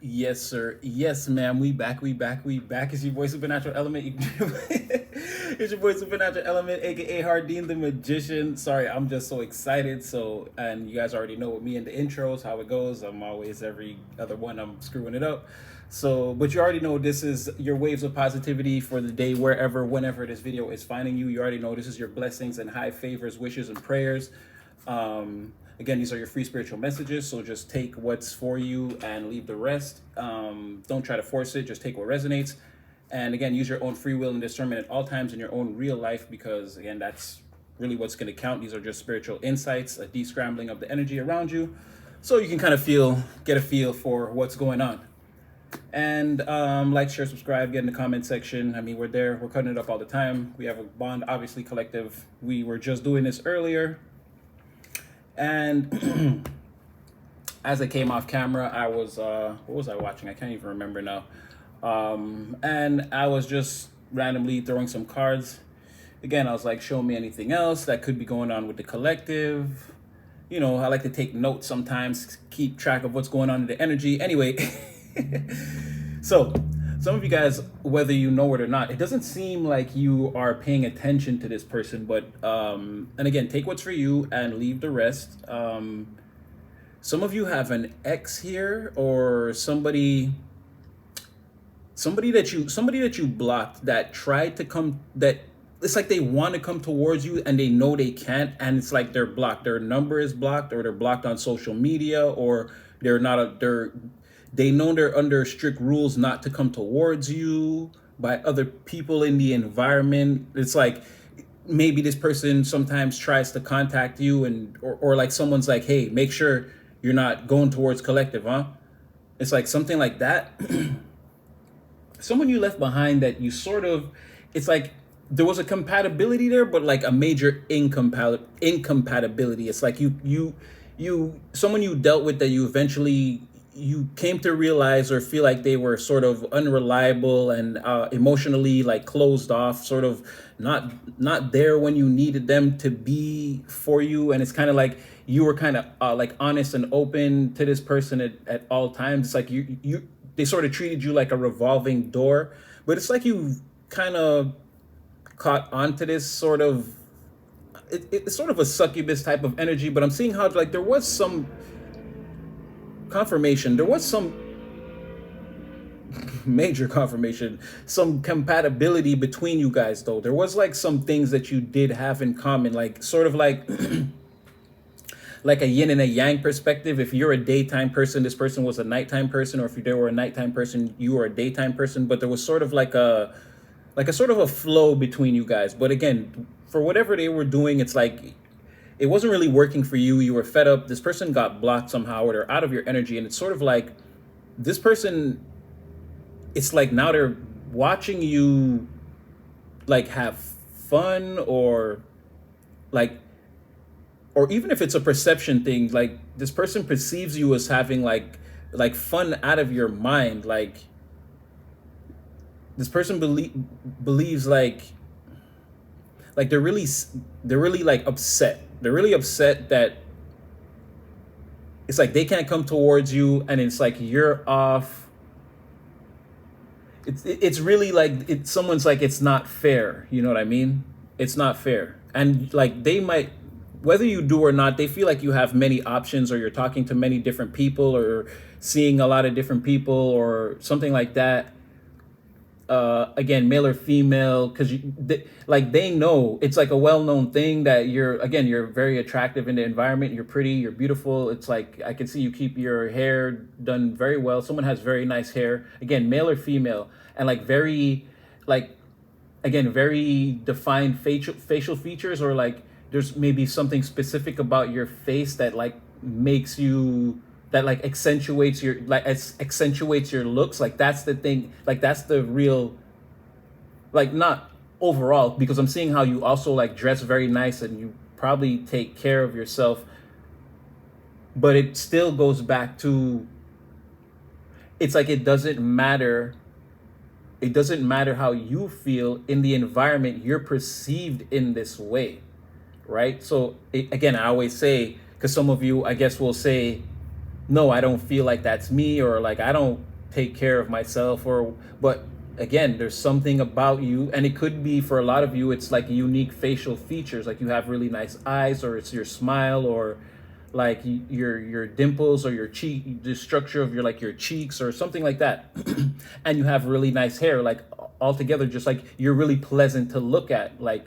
Yes, sir. Yes, ma'am. We back. We back. We back. It's your boy Supernatural Element. It's your boy Supernatural Element, aka Hardin the Magician. Sorry, I'm just so excited. So, and you guys already know with me in the intros how it goes. I'm always every other one. I'm screwing it up. So, but you already know this is your waves of positivity for the day, wherever, whenever this video is finding you. You already know this is your blessings and high favors, wishes, and prayers. Again, these are your free spiritual messages, so just take what's for you and leave the rest. Don't try to force it, just take what resonates. And again, use your own free will and discernment at all times in your own real life, because again, that's really what's going to count. These are just spiritual insights, a de-scrambling of the energy around you, so you can kind of get a feel for what's going on. And like, share, subscribe, get in the comment section. I mean, we're there, we're cutting it up all the time. We have a bond, obviously, collective. We were just doing this earlier. And as I came off camera, I was, what was I watching? I can't even remember now. And I was just randomly throwing some cards. Again, I was like, show me anything else that could be going on with the collective. You know, I like to take notes sometimes, keep track of what's going on in the energy. Anyway, so some of you guys, whether you know it or not, it doesn't seem like you are paying attention to this person, but and again, take what's for you and leave the rest. Some of you have an ex here, or somebody that you blocked that tried to come, that it's like they want to come towards you and they know they can't, and it's like they're blocked. Their number is blocked, or they're blocked on social media, or they know they're under strict rules not to come towards you by other people in the environment. It's like maybe this person sometimes tries to contact you, and or like someone's like, hey, make sure you're not going towards collective, huh? It's like something like that. Someone you left behind that you sort of, it's like there was a compatibility there, but like a major incompatibility. It's like someone you dealt with that you came to realize or feel like they were sort of unreliable and emotionally like closed off, sort of not there when you needed them to be for you. And it's kind of like you were kind of like honest and open to this person at all times. It's like they sort of treated you like a revolving door, but it's like you kind of caught onto this sort of, it's sort of a succubus type of energy. But I'm seeing how like there was some confirmation, there was some major confirmation, some compatibility between you guys, though. There was like some things that you did have in common, like sort of like like a yin and a yang perspective. If you're a daytime person, this person was a nighttime person, or if they were a nighttime person, you were a daytime person. But there was sort of like a sort of a flow between you guys. But again, for whatever they were doing, it's like it wasn't really working for you. You were fed up. This person got blocked somehow, or they're out of your energy. And it's sort of like this person, it's like now they're watching you like have fun, or like, or even if it's a perception thing, like this person perceives you as having like fun out of your mind. Like this person believes like they're really like upset. They're really upset that it's like they can't come towards you, and it's like you're off. It's really like someone's like, it's not fair. You know what I mean? It's not fair. And like they might, whether you do or not, they feel like you have many options, or you're talking to many different people, or seeing a lot of different people, or something like that. Again, male or female, because they know it's like a well-known thing that you're very attractive in the environment. You're pretty, you're beautiful. It's like I can see you keep your hair done very well. Someone has very nice hair, again, male or female, and like very, like, again, very defined facial features, or like there's maybe something specific about your face that like makes you, that like accentuates your looks. Like that's the thing, like that's the real, like, not overall, because I'm seeing how you also like dress very nice and you probably take care of yourself, but it still goes back to, it's like it doesn't matter how you feel in the environment. You're perceived in this way, right? So again, I always say, because some of you, I guess, will say, no, I don't feel like that's me, or like I don't take care of myself, or but again, there's something about you, and it could be for a lot of you, it's like unique facial features, like you have really nice eyes, or it's your smile, or like your dimples, or your cheek, the structure of your like your cheeks or something like that. And you have really nice hair, like altogether, just like you're really pleasant to look at, like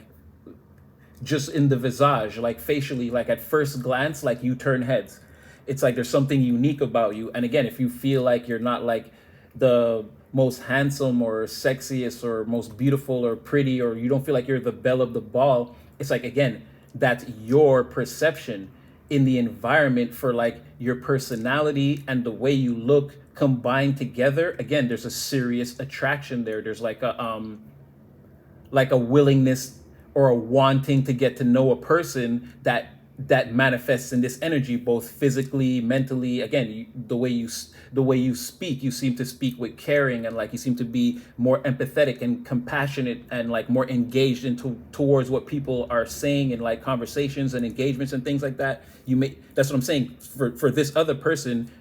just in the visage, like facially, like at first glance, like you turn heads. It's like there's something unique about you. And again, if you feel like you're not like the most handsome or sexiest or most beautiful or pretty, or you don't feel like you're the belle of the ball, it's like, again, that's your perception in the environment for like your personality and the way you look combined together. Again, there's a serious attraction there. There's like a willingness or a wanting to get to know a person that manifests in this energy, both physically, mentally. Again, the way you speak, you seem to speak with caring, and like you seem to be more empathetic and compassionate, and like more engaged into towards what people are saying in like conversations and engagements and things like that. That's what I'm saying. For this other person,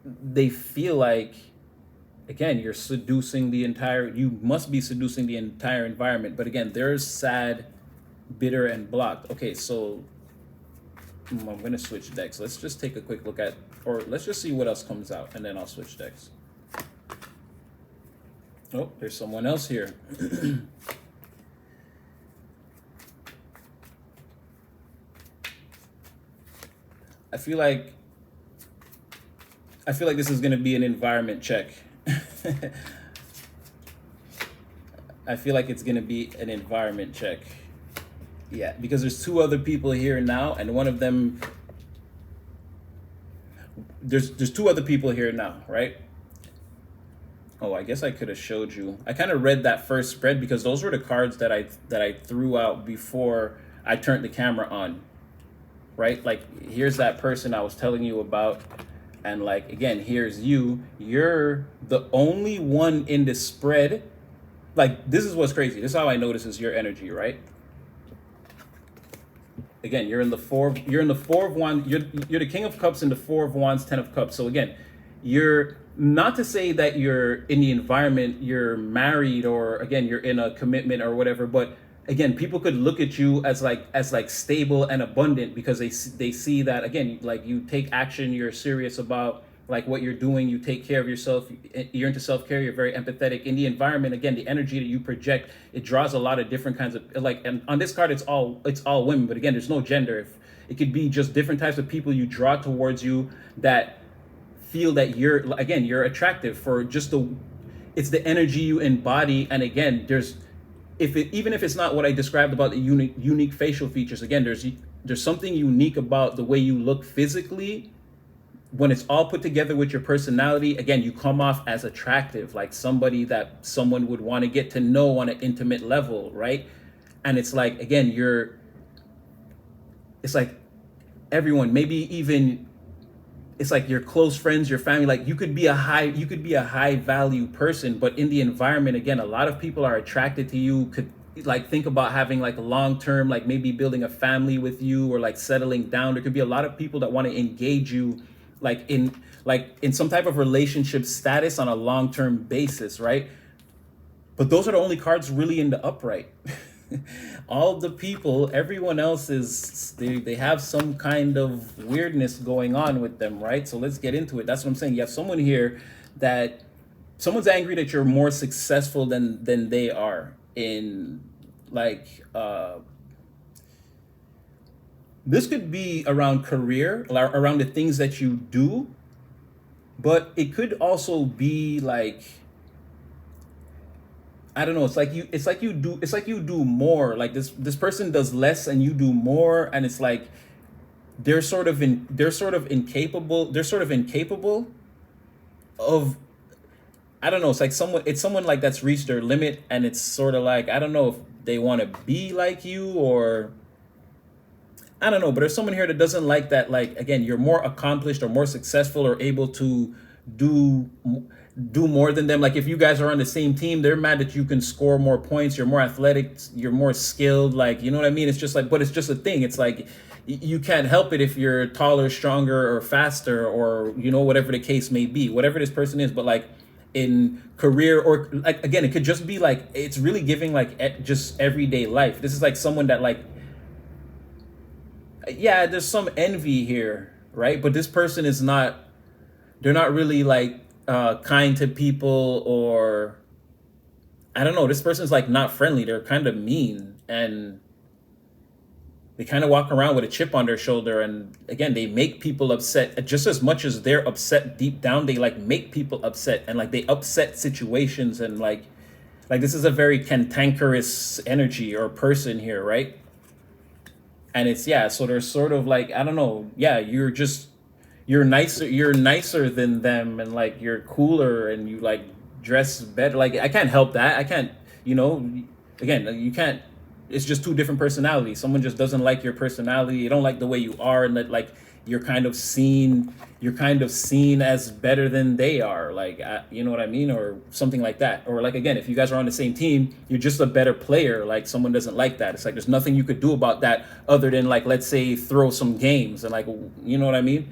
they feel like, again, you must be seducing the entire environment. But again, there's sad, bitter, and blocked. Okay, so I'm going to switch decks. Let's just take a quick look at, or let's just see what else comes out, and then I'll switch decks. Oh, there's someone else here. I feel like this is going to be an environment check. I feel like it's going to be an environment check. Yeah, because there's two other people here now, and one of them, there's two other people here now, right? Oh, I guess I could have showed you. I kind of read that first spread because those were the cards that I threw out before I turned the camera on, right? Like, here's that person I was telling you about, and like, again, here's you. You're the only one in the spread. Like, this is what's crazy. This is how I know this is your energy, right? Again, you're in the four of wands. You're the King of Cups and the Four of Wands, Ten of Cups. So again, you're not to say that you're in the environment, you're married, or again, you're in a commitment or whatever, but again, people could look at you as like stable and abundant because they see that, again, like you take action, you're serious about like what you're doing, you take care of yourself, you're into self-care, you're very empathetic. In the environment, again, the energy that you project, it draws a lot of different kinds of, like, and on this card, it's all women, but again, there's no gender. It could be just different types of people you draw towards you that feel that you're attractive for just it's the energy you embody. And again, even if it's not what I described about the unique facial features, again, there's something unique about the way you look physically. When it's all put together with your personality, again, you come off as attractive, like somebody that someone would want to get to know on an intimate level, right? And it's like, again, it's like everyone, maybe even it's like your close friends, your family, like you could be a high value person, but in the environment, again, a lot of people are attracted to you, could like think about having like a long-term, like maybe building a family with you, or like settling down. There could be a lot of people that want to engage you like in some type of relationship status on a long-term basis, right? But those are the only cards really in the upright. All the people, everyone else they have some kind of weirdness going on with them, right? So let's get into it. That's what I'm saying. You have someone here that someone's angry that you're more successful than they are in like this could be around career, around the things that you do, but it could also be like, I don't know, it's like you do more. Like this person does less and you do more, and it's like they're sort of incapable of, I don't know, it's someone like that's reached their limit, and it's sort of like, I don't know if they want to be like you, or I don't know, but there's someone here that doesn't like that. Like, again, you're more accomplished or more successful or able to do more than them. Like if you guys are on the same team, they're mad that you can score more points, you're more athletic, you're more skilled, like, you know what I mean? It's just like, but it's just a thing. It's like you can't help it if you're taller, stronger, or faster, or, you know, whatever the case may be, whatever this person is. But like, in career, or like again, it could just be like it's really giving like just everyday life. This is like someone that like, yeah, there's some envy here, right? But this person is not, they're not really like kind to people, or I don't know, this person's like not friendly. They're kind of mean, and they kind of walk around with a chip on their shoulder, and again, they make people upset just as much as they're upset deep down. They like make people upset, and like they upset situations, and like this is a very cantankerous energy or person here, right? And it's, yeah, so they're sort of like, I don't know, yeah, you're nicer than them, and like you're cooler, and you like dress better. Like I can't help that. I can't, you know, again, you can't, it's just two different personalities. Someone just doesn't like your personality. They don't like the way you are, and that like you're kind of seen as better than they are. Like you know what I mean, or something like that. Or like again, if you guys are on the same team, you're just a better player. Like someone doesn't like that. It's like there's nothing you could do about that other than like, let's say, throw some games, and like, you know what I mean.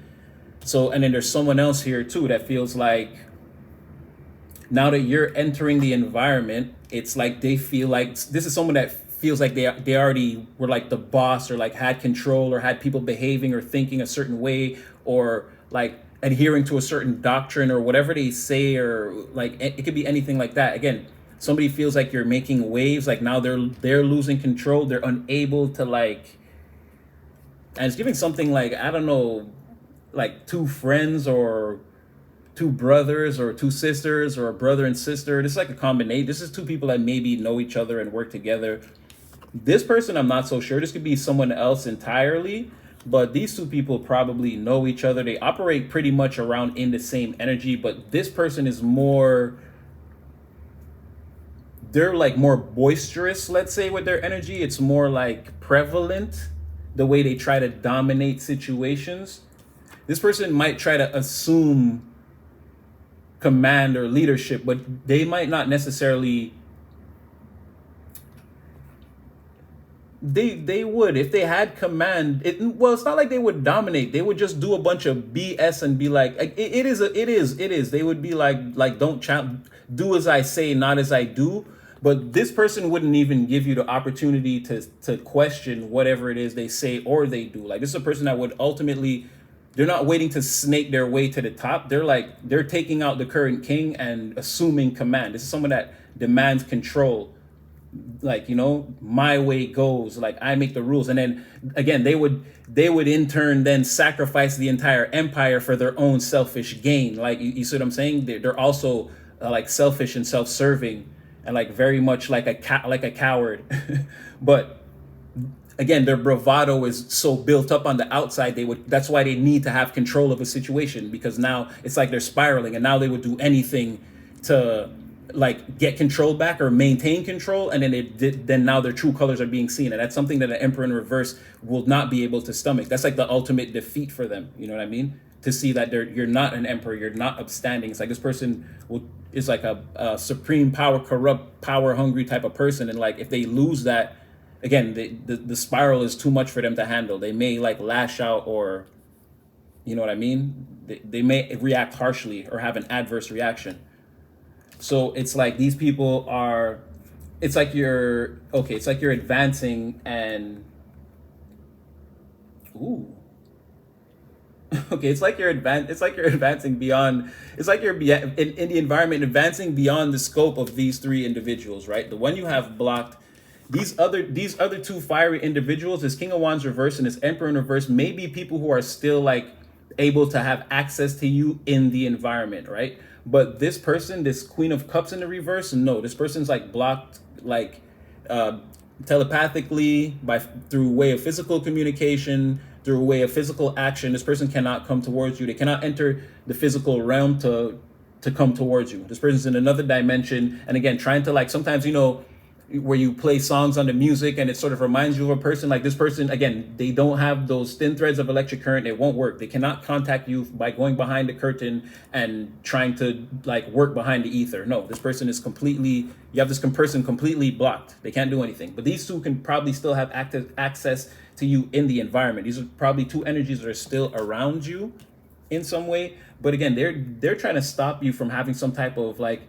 So, and then there's someone else here too that feels like now that you're entering the environment, it's like they feel like this is someone that feels like they already were like the boss, or like had control, or had people behaving or thinking a certain way, or like adhering to a certain doctrine or whatever they say, or like it could be anything like that. Again, somebody feels like you're making waves, like now they're losing control, they're unable to like, and it's giving something like, I don't know, like two friends, or two brothers, or two sisters, or a brother and sister. This is like a combination. This is two people that maybe know each other and work together. This person, I'm not so sure. This could be someone else entirely, but these two people probably know each other. They operate pretty much around in the same energy, but this person is more, they're like more boisterous, let's say, with their energy. It's more like prevalent, the way they try to dominate situations. This person might try to assume command or leadership, but they might not necessarily, they would, if they had command, well, it's not like they would dominate. They would just do a bunch of BS and be like, it is, they would be like don't do as I say, not as I do. But this person wouldn't even give you the opportunity to question whatever it is they say or they do. Like this is a person that would ultimately, they're not waiting to snake their way to the top. They're taking out the current king and assuming command. This is someone that demands control. Like, you know, my way goes, like I make the rules. And then again, they would in turn then sacrifice the entire empire for their own selfish gain. Like you see what I'm saying? They're also like selfish and self-serving, and like very much like a coward. But again, their bravado is so built up on the outside, that's why they need to have control of a situation, because now it's like they're spiraling, and now they would do anything to like get control back or maintain control. And then now their true colors are being seen, and that's something that an emperor in reverse will not be able to stomach. That's like the ultimate defeat for them, you know what I mean? To see that you're not an emperor, you're not upstanding. It's like this person is like a supreme power, corrupt, power hungry type of person, and like if they lose that, again, the spiral is too much for them to handle. They may like lash out, or you know what I mean? They may react harshly or have an adverse reaction. So it's like these people are, it's like you're advancing, and ooh. Okay, it's like you're advancing beyond, it's like you're in the environment, advancing beyond the scope of these three individuals, right? The one you have blocked, these other two fiery individuals, this King of Wands reverse and this Emperor in reverse, may be people who are still like able to have access to you in the environment, right? But this person, this Queen of Cups in the reverse, no, this person's like blocked, like telepathically, through way of physical communication, through a way of physical action. This person cannot come towards you. They cannot enter the physical realm to come towards you. This person's in another dimension, and again, trying to like, sometimes, you know, where you play songs on the music and it sort of reminds you of a person. Like this person, again, they don't have those thin threads of electric current. It won't work. They cannot contact you by going behind the curtain and trying to like work behind the ether. No, this person is completely, you have this person completely blocked. They can't do anything. But these two can probably still have active access to you in the environment. These are probably two energies that are still around you. in some way. But again, they're trying to stop you from having some type of like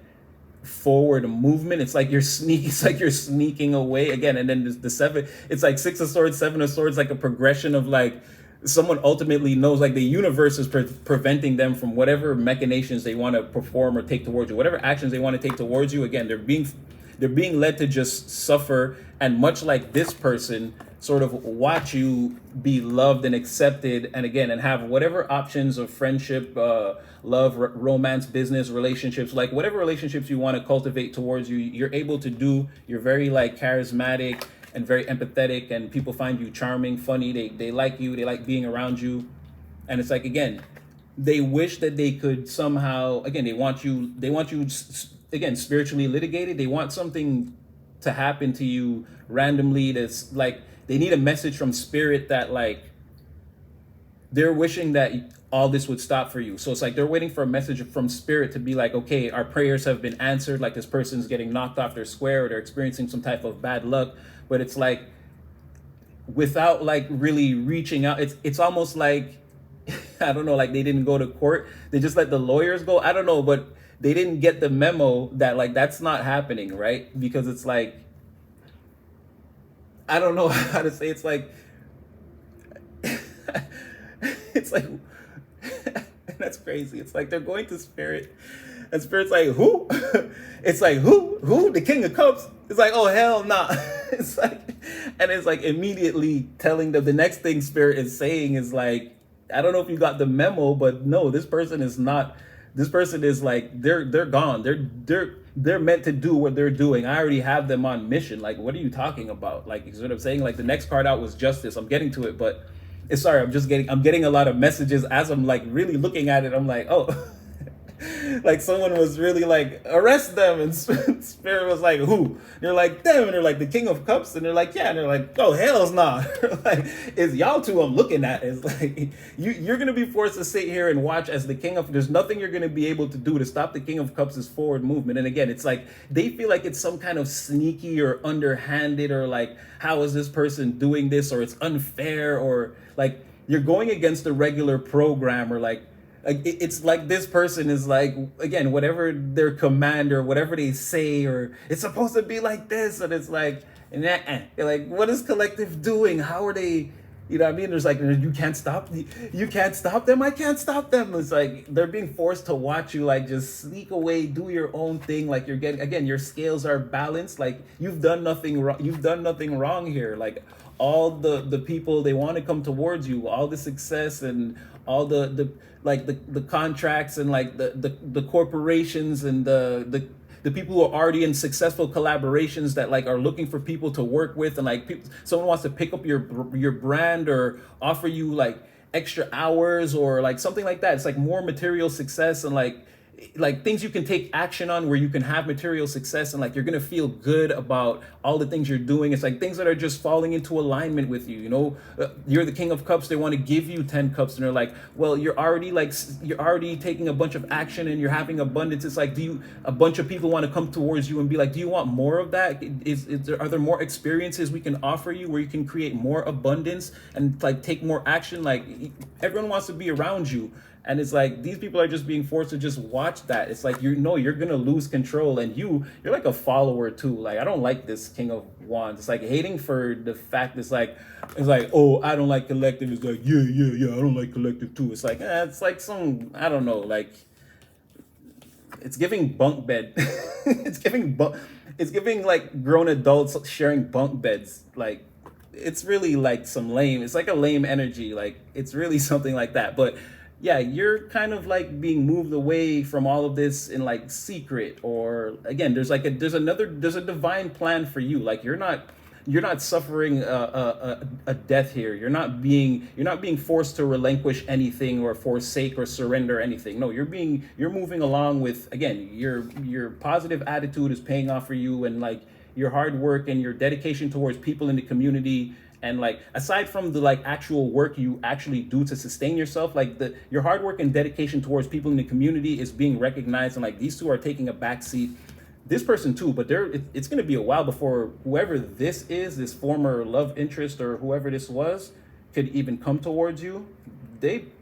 forward movement. It's like you're sneaking. It's like you're sneaking away again. And then the seven. It's like Six of Swords, Seven of Swords, like a progression of like someone ultimately knows like the universe is preventing them from whatever machinations they want to perform or take towards you, whatever actions they want to take towards you. Again, they're being led to just suffer, and much like this person, sort of watch you be loved and accepted, and again, and have whatever options of friendship, love, romance, business, relationships, like whatever relationships you want to cultivate towards you, you're able to do. You're very like charismatic and very empathetic, and people find you charming, funny. They like you. They like being around you, and it's like again, they wish that they could somehow, again, they want you again spiritually litigated. They want something to happen to you randomly. That's like they need a message from spirit that like they're wishing that all this would stop for you. So it's like they're waiting for a message from spirit to be like, okay, our prayers have been answered. Like this person's getting knocked off their square, or they're experiencing some type of bad luck. But it's like without like really reaching out, it's almost like I don't know, like they didn't go to court. They just let the lawyers go. I don't know, but they didn't get the memo that like that's not happening, right? Because it's like I don't know how to say. It's like it's like that's crazy. It's like they're going to spirit, and spirit's like who? It's like who? The King of Cups. It's like, oh hell nah. It's like, and it's like immediately telling them the next thing spirit is saying is like, I don't know if you got the memo, but no, this person is not. This person is like they're gone. They're meant to do what they're doing. I already have them on mission. Like, what are you talking about? Like, you see what I'm saying? Like, the next card out was justice. I'm getting to it, but it's sorry. I'm getting a lot of messages as I'm like really looking at it. I'm like, oh, like someone was really like arrest them, and spirit was like who? And they're like them, and they're like the King of Cups, and they're like yeah, and they're like oh hell's nah. Like it's y'all two I'm looking at. It's like you're gonna be forced to sit here and watch as the King of. There's nothing you're gonna be able to do to stop the King of Cups' forward movement. And again, it's like they feel like it's some kind of sneaky or underhanded, or like how is this person doing this, or it's unfair, or like you're going against the regular program, or like it's like this person is like again whatever their command or whatever they say, or it's supposed to be like this, and it's like you're like what is collective doing? How are they? You know what I mean? There's like you can't stop them. I can't stop them. It's like they're being forced to watch you like just sneak away, do your own thing. Like you're getting again, your scales are balanced. Like you've done nothing wrong. You've done nothing wrong here. Like all the people, they want to come towards you, all the success and all the contracts, and like the corporations, and the people who are already in successful collaborations that like are looking for people to work with, and like someone wants to pick up your brand or offer you like extra hours or like something like that. It's like more material success, and like things you can take action on, where you can have material success, and like you're gonna feel good about all the things you're doing. It's like things that are just falling into alignment with you. You're the King of Cups. They want to give you 10 cups, and they're like, well, you're already taking a bunch of action, and you're having abundance. It's like, a bunch of people want to come towards you and be like, do you want more of that? Are there more experiences we can offer you where you can create more abundance and like take more action? Like everyone wants to be around you. And it's like these people are just being forced to just watch that. It's like you're gonna lose control, and you're like a follower too. Like I don't like this King of Wands. It's like hating for the fact it's like oh, I don't like collective. It's like yeah, I don't like collective too. It's like it's like some, I don't know, like it's giving bunk bed. It's giving like grown adults sharing bunk beds. Like it's really like some lame. It's like a lame energy. Like it's really something like that. But yeah, you're kind of like being moved away from all of this in like secret, or again, there's a divine plan for you. Like you're not suffering a death here. You're not being forced to relinquish anything or forsake or surrender anything. No, you're moving along with, again, your positive attitude is paying off for you, and like your hard work and your dedication towards people in the community. And like aside from the like actual work you actually do to sustain yourself, like your hard work and dedication towards people in the community is being recognized, and like these two are taking a back seat. This person too, but it's going to be a while before whoever this is, this former love interest or whoever this was, could even come towards you.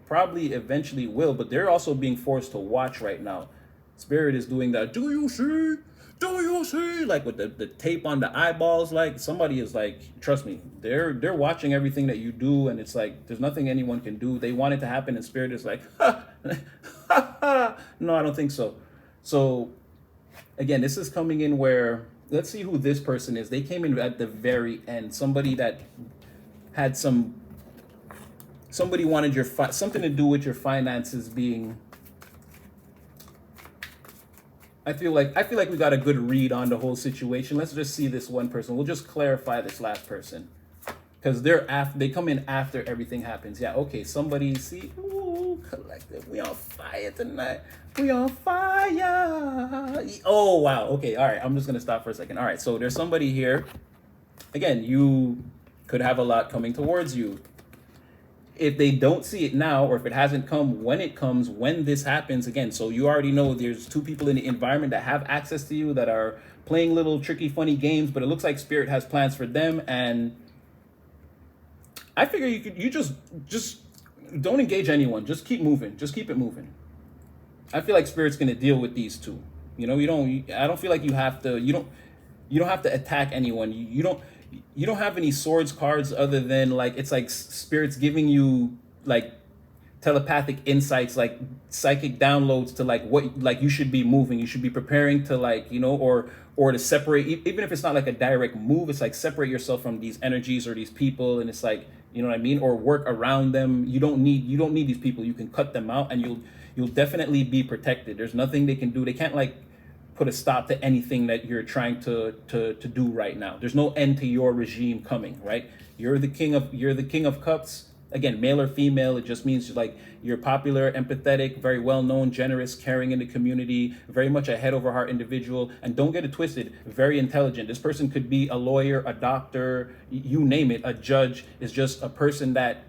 probably eventually will, but they're also being forced to watch right now. Spirit is doing that. Do you see? Do you see? Like with the tape on the eyeballs. Like somebody is like, trust me, they're watching everything that you do, and it's like there's nothing anyone can do. They want it to happen, and Spirit is like, ha, ha, ha. No, I don't think so. So again, this is coming in where let's see who this person is. They came in at the very end. Somebody that had somebody wanted your something to do with your finances being. I feel like we got a good read on the whole situation. Let's just see this one person. We'll just clarify this last person because they come in after everything happens. Yeah, okay. Somebody see, ooh, collective. We on fire tonight. We on fire. Oh wow. Okay. All right. I'm just gonna stop for a second. All right. So there's somebody here. Again, you could have a lot coming towards you. If they don't see it now, or if it hasn't come when it comes, when this happens again, so you already know there's two people in the environment that have access to you that are playing little tricky, funny games, but it looks like Spirit has plans for them. And I figure you just don't engage anyone. Just keep moving. Just keep it moving. I feel like Spirit's gonna deal with these two. I don't feel like you don't have to attack anyone. You don't have any swords cards other than like it's like Spirit's giving you like telepathic insights, like psychic downloads to like what like you should be moving. You should be preparing to like or to separate, even if it's not like a direct move. It's like separate yourself from these energies or these people, and it's like what I mean, or work around them. You don't need these people. You can cut them out, and you'll definitely be protected. There's nothing they can do. They can't like put a stop to anything that you're trying to do right now. There's no end to your regime coming, right? You're the king of cups. Again, male or female, it just means like you're popular, empathetic, very well known, generous, caring in the community, very much a head over heart individual. And don't get it twisted, very intelligent. This person could be a lawyer, a doctor, you name it, a judge. Is just a person that,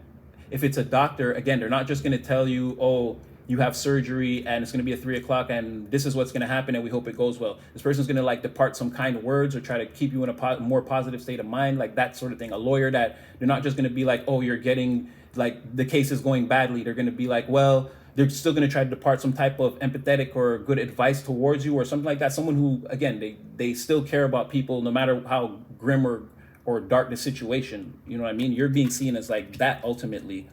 if it's a doctor, again, they're not just going to tell you, oh, you have surgery and it's going to be at 3:00 and this is what's going to happen and we hope it goes well. This person's going to like depart some kind words or try to keep you in a more positive state of mind, like that sort of thing. A lawyer that they're not just going to be like, oh, you're getting like the case is going badly. They're going to be like, well, they're still going to try to depart some type of empathetic or good advice towards you or something like that. Someone who, again, they still care about people no matter how grim or dark the situation. You know what I mean? You're being seen as like that ultimately.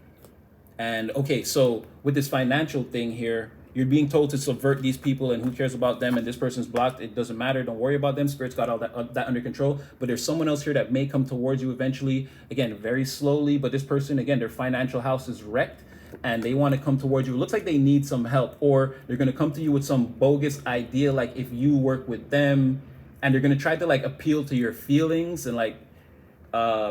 And okay, so with this financial thing here, you're being told to subvert these people and who cares about them, and this person's blocked. It doesn't matter. Don't worry about them. Spirit's got all that under control. But there's someone else here that may come towards you eventually. Again, very slowly. But this person, again, their financial house is wrecked and they want to come towards you. It looks like they need some help, or they're going to come to you with some bogus idea. Like if you work with them, and they're going to try to like appeal to your feelings and like,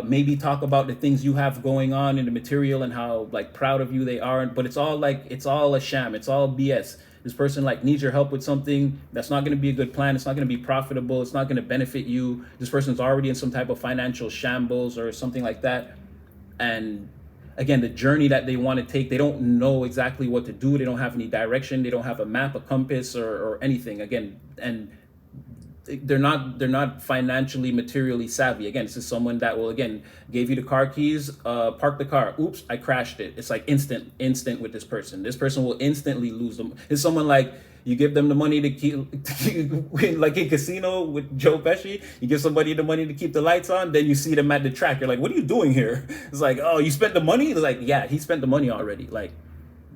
maybe talk about the things you have going on in the material and how like proud of you they are, but it's all a sham. It's all BS. This person like needs your help with something that's not going to be a good plan. It's not going to be profitable. It's not going to benefit you. This person's already in some type of financial shambles or something like that. And again, the journey that they want to take, they don't know exactly what to do. They don't have any direction. They don't have a map, a compass, or anything. Again, and they're not financially, materially savvy. Again, this is someone that will, again, gave you the car keys, park the car. Oops, I crashed it. It's like instant with this person. This person will instantly lose them. It's someone like you give them the money to keep, like in Casino with Joe Pesci, you give somebody the money to keep the lights on, then you see them at the track. You're like, what are you doing here? It's like, oh, you spent the money? It's like, yeah, he spent the money already. Like,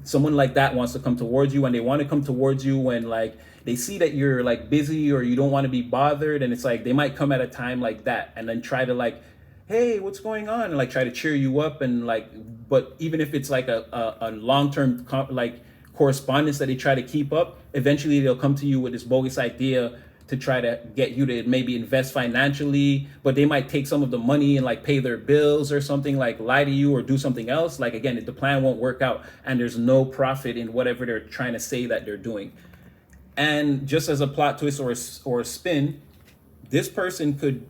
someone like that wants to come towards you, and they want to come towards you when like they see that you're like busy or you don't want to be bothered, and it's like they might come at a time like that and then try to like, hey, what's going on, and like try to cheer you up, and like, but even if it's like a long-term like correspondence that they try to keep up, eventually they'll come to you with this bogus idea to try to get you to maybe invest financially, but they might take some of the money and like pay their bills or something, like lie to you or do something else. Like again, the plan won't work out and there's no profit in whatever they're trying to say that they're doing. And just as a plot twist or a spin, this person could,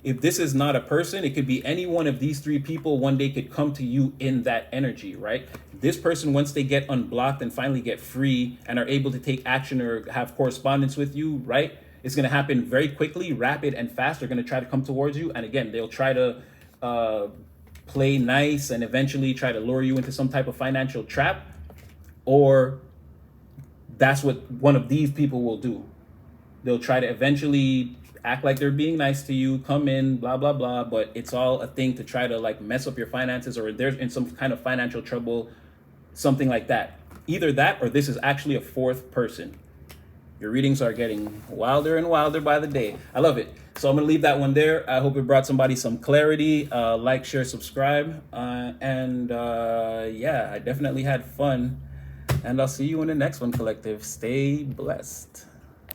if this is not a person, it could be any one of these three people one day could come to you in that energy, right? This person, once they get unblocked and finally get free and are able to take action or have correspondence with you, right? It's going to happen very quickly, rapid and fast. They're going to try to come towards you. And again, they'll try to play nice and eventually try to lure you into some type of financial trap, or that's what one of these people will do. They'll try to eventually act like they're being nice to you, come in, blah, blah, blah, but it's all a thing to try to like mess up your finances, or they're in some kind of financial trouble, something like that. Either that or this is actually a fourth person. Your readings are getting wilder and wilder by the day. I love it. So I'm going to leave that one there. I hope it brought somebody some clarity. Like, share, subscribe. Yeah, I definitely had fun. And I'll see you in the next one, collective. Stay blessed.